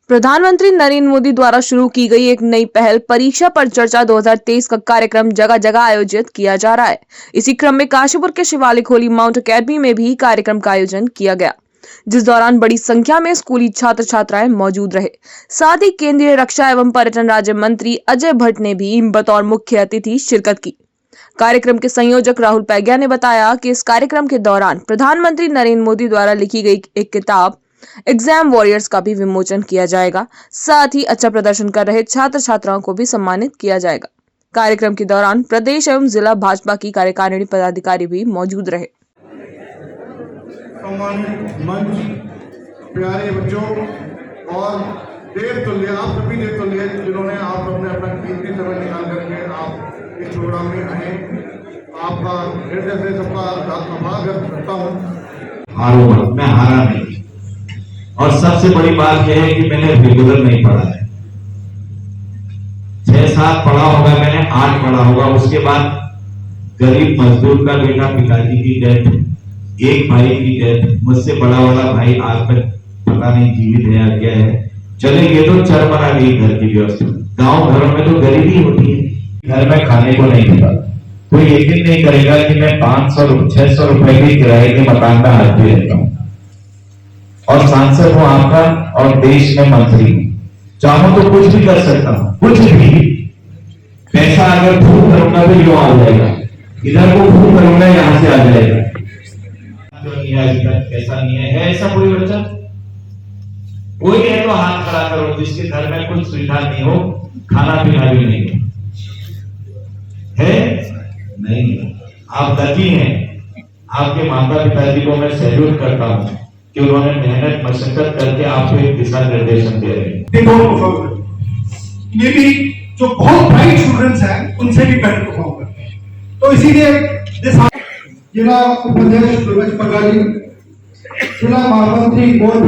प्रधानमंत्री नरेंद्र मोदी द्वारा शुरू की गई एक नई पहल परीक्षा पर चर्चा 2023 का कार्यक्रम जगह जगह आयोजित किया जा रहा है। इसी क्रम में काशीपुर के शिवालिक होली माउंट अकेडमी में भी कार्यक्रम का आयोजन किया गया, जिस दौरान बड़ी संख्या में स्कूली छात्र छात्राएं मौजूद रहे। साथ ही केंद्रीय रक्षा एवं पर्यटन राज्य मंत्री अजय भट्ट ने भी बतौर मुख्य अतिथि शिरकत की। कार्यक्रम के संयोजक राहुल पैग्या ने बताया कि इस कार्यक्रम के दौरान प्रधानमंत्री नरेंद्र मोदी द्वारा लिखी गई एक किताब एग्जाम वॉरियर्स का भी विमोचन किया जाएगा। साथ ही अच्छा प्रदर्शन कर रहे छात्र छात्राओं को भी सम्मानित किया जाएगा। कार्यक्रम के दौरान प्रदेश एवं जिला भाजपा की कार्यकारिणी पदाधिकारी भी मौजूद रहे। सम्मानित मंच, प्यारे बच्चों और देव तुल्य, आप सभी देव तुल्य जिन्होंने आप अपने अपना कीमती समय निकाल करके आप इस प्रोग्राम में आए, आपका हृदय से सबका आभार व्यक्त करता हूँ। मैं हारा नहीं, और सबसे बड़ी बात यह है कि मैंने रेगुलर नहीं पढ़ा है। 6-7 पढ़ा होगा मैंने, 8 पढ़ा होगा। उसके बाद गरीब मजदूर का बेटा, पिताजी की डेथ, एक भाई की डेथ, मुझसे बड़ा वाला भाई आज तक पता नहीं जीवित है या क्या है। चले गए तो चर बना गई घर की व्यवस्था। गांव घरों में तो गरीबी होती है, घर में खाने को नहीं मिला। कोई यकीन नहीं करेगा कि मैं 500-600 रुपए के किराए के मकान में आज भी रहता हूं और सांसद हूं आपका और देश में मंत्री हूं। चाहूं तो कुछ भी कर सकता हूं, कुछ भी। पैसा अगर फूल करूंगा तो यूं आ जाएगा, इधर को फूल करूंगा यहां से आ जाएगा। पैसा नहीं है ऐसा कोई बच्चा? कोई है तो हाथ खड़ा करो जिसके घर में कुछ सुविधा नहीं हो, खाना पीना भी नहीं हो। है नहीं? आप लकी हैं। आपके माता पिताजी को मैं सैल्यूट करता हूं कि उन्होंने मेहनत मशक्कत करके आपको एक दिशा निर्देशन दे रहे हैं। ये भी जो बहुत ब्राइट स्टूडेंट्स हैं उनसे भी बेटर परफॉर्म करते हैं। तो इसीलिए जिला उपाध्यक्ष सूरज पगारी, जिला महामंत्री गौरव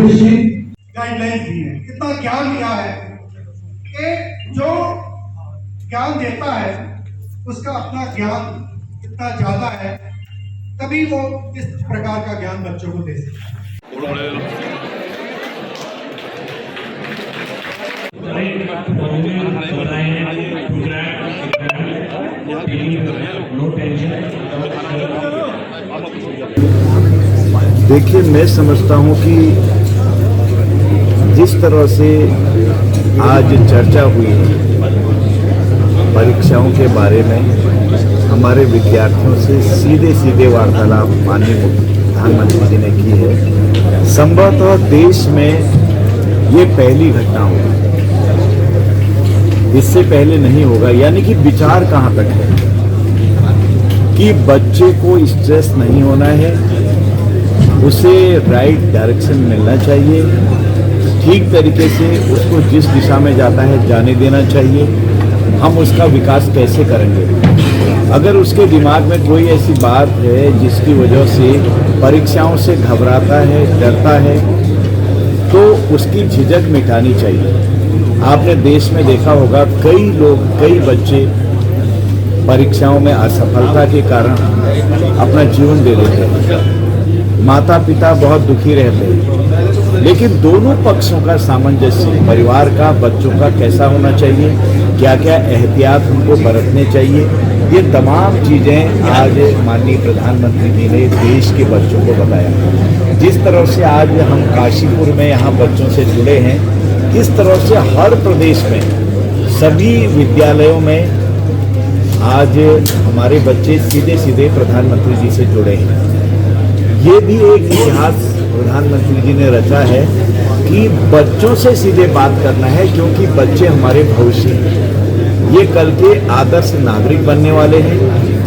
गाइडलाइंस दी है। कितना ज्ञान दिया है कि जो ज्ञान देता है उसका अपना ज्ञान इतना ज्यादा है, तभी वो इस प्रकार का ज्ञान बच्चों को दे सकता है। देखिए, मैं समझता हूं कि जिस तरह से आज चर्चा हुई है परीक्षाओं के बारे में, हमारे विद्यार्थियों से सीधे सीधे वार्तालाप माननीय प्रधानमंत्री जी ने की है, संभवतः देश में ये पहली घटना होगी। इससे पहले नहीं होगा। यानी कि विचार कहां तक है कि बच्चे को स्ट्रेस नहीं होना है, उसे राइट डायरेक्शन मिलना चाहिए, ठीक तरीके से उसको जिस दिशा में जाता है जाने देना चाहिए। हम उसका विकास कैसे करेंगे? अगर उसके दिमाग में कोई ऐसी बात है जिसकी वजह से परीक्षाओं से घबराता है, डरता है, तो उसकी झिझक मिटानी चाहिए। आपने देश में देखा होगा कई लोग, कई बच्चे परीक्षाओं में असफलता के कारण अपना जीवन दे देते हैं। माता पिता बहुत दुखी रहते हैं, लेकिन दोनों पक्षों का सामंजस्य, परिवार का, बच्चों का कैसा होना चाहिए, क्या क्या एहतियात उनको बरतने चाहिए, ये तमाम चीजें आज माननीय प्रधानमंत्री जी ने देश के बच्चों को बताया। जिस तरह से आज हम काशीपुर में यहाँ बच्चों से जुड़े हैं, इस तरह से हर प्रदेश में सभी विद्यालयों में आज हमारे बच्चे सीधे सीधे प्रधानमंत्री जी से जुड़े हैं। ये भी एक इतिहास प्रधानमंत्री जी ने रचा है कि बच्चों से सीधे बात करना है, क्योंकि बच्चे हमारे भविष्य हैं। ये कल के आदर्श नागरिक बनने वाले हैं।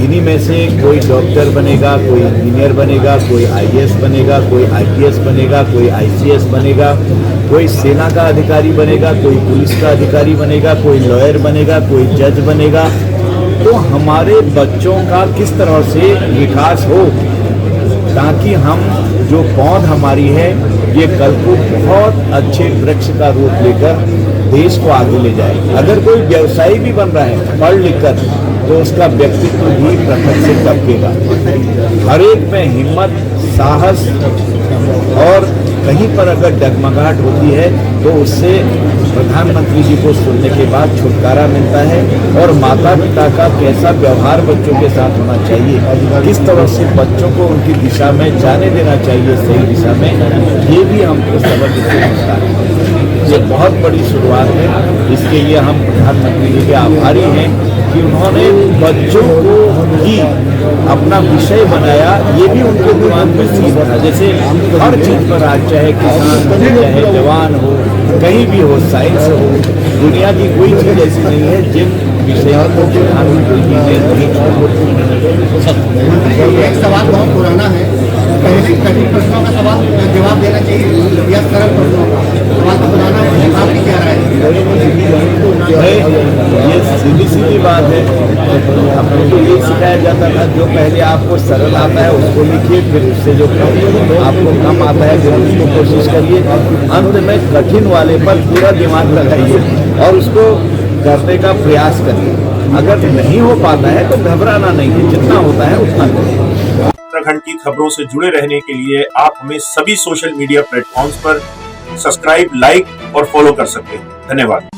इन्हीं में से कोई डॉक्टर बनेगा, कोई इंजीनियर बनेगा, कोई आईएएस बनेगा, कोई आईपीएस बनेगा, कोई आईसीएस बनेगा, कोई सेना का अधिकारी बनेगा, कोई पुलिस का अधिकारी बनेगा, कोई लॉयर बनेगा, कोई जज बनेगा। तो हमारे बच्चों का किस तरह से विकास हो ताकि हम जो पौध हमारी है ये कल को बहुत अच्छे वृक्ष का रूप लेकर देश को आगे ले जाए। अगर कोई व्यवसायी भी बन रहा है पढ़ लिख कर, तो उसका व्यक्तित्व भी प्रखर से दबकेगा। हर एक में हिम्मत, साहस और कहीं पर अगर डगमगाहट होती है तो उससे प्रधानमंत्री जी को सुनने के बाद छुटकारा मिलता है। और माता पिता का कैसा व्यवहार बच्चों के साथ होना चाहिए, किस तरह से बच्चों को उनकी दिशा में जाने देना चाहिए, सही दिशा में, ये भी हमको सबक इससे मिलता है। ये बहुत बड़ी शुरुआत है। इसके लिए हम प्रधानमंत्री जी के आभारी हैं कि उन्होंने बच्चों को ही अपना विषय बनाया। ये भी उनके दिमाग में सीध था। जैसे हर चीज पर आज चाहे किसान हो, चाहे जवान हो, कहीं भी हो, साइंस हो, दुनिया की कोई चीज ऐसी नहीं है जिन विषयों को प्रधानमंत्री जी ने नहीं छोड़ा। एक सवाल बहुत पुराना है, पहले कठिन प्रश्नों का सवाल जवाब देना चाहिए या सरल प्रश्नों का सवाल तो पुराना है, आपकी क्या राय है? ये सीधी सीधी बात है। हमको तो ये सिखाया जाता था, जो पहले आपको सरल आता है उसको लिखिए, फिर उससे जो आपको कम आता है फिर उसको कोशिश करिए, अंत में कठिन वाले पर पूरा दिमाग लगाइए और उसको करने का प्रयास करिए। अगर नहीं हो पाता है तो घबराना नहीं है, जितना होता है उतना करिए। उत्तराखंड की खबरों से जुड़े रहने के लिए आप हमें सभी सोशल मीडिया प्लेटफॉर्म्स पर सब्सक्राइब, लाइक और फॉलो कर सकते हैं। धन्यवाद।